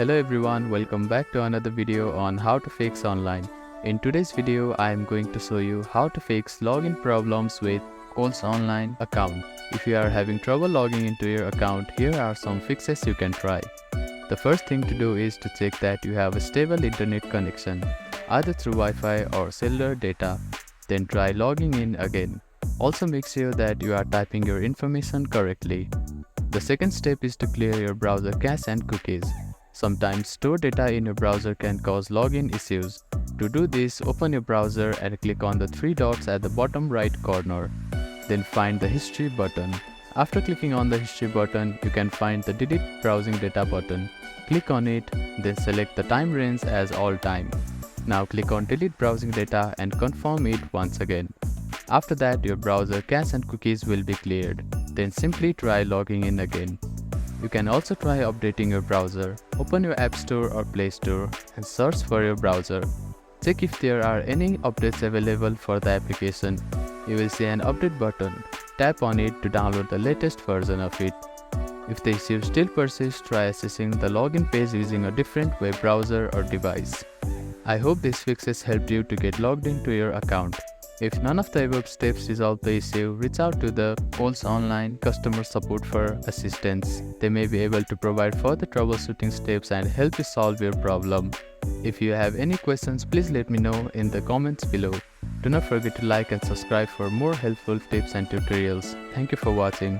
Hello everyone, welcome back to another video on how to fix online. In today's video, I am going to show you how to fix login problems with Coles Online account. If you are having trouble logging into your account, here are some fixes you can try. The first thing to do is to check that you have a stable internet connection, either through Wi-Fi or cellular data. Then try logging in again. Also make sure that you are typing your information correctly. The second step is to clear your browser cache and cookies. Sometimes stored data in your browser can cause login issues. To do this, open your browser and click on the three dots at the bottom right corner. Then find the History button. After clicking on the History button, you can find the Delete Browsing Data button. Click on it, then select the time range as all time. Now click on Delete Browsing Data and confirm it once again. After that, your browser cache and cookies will be cleared. Then simply try logging in again. You can also try updating your browser. Open your App Store or Play Store and search for your browser. Check if there are any updates available for the application. You will see an update button. Tap on it to download the latest version of it. If the issue still persists, try accessing the login page using a different web browser or device. I hope these fixes helped you to get logged into your account. If none of the above steps resolve the issue, reach out to the Coles Online customer support for assistance. They may be able to provide further troubleshooting steps and help you solve your problem. If you have any questions, please let me know in the comments below. Do not forget to like and subscribe for more helpful tips and tutorials. Thank you for watching.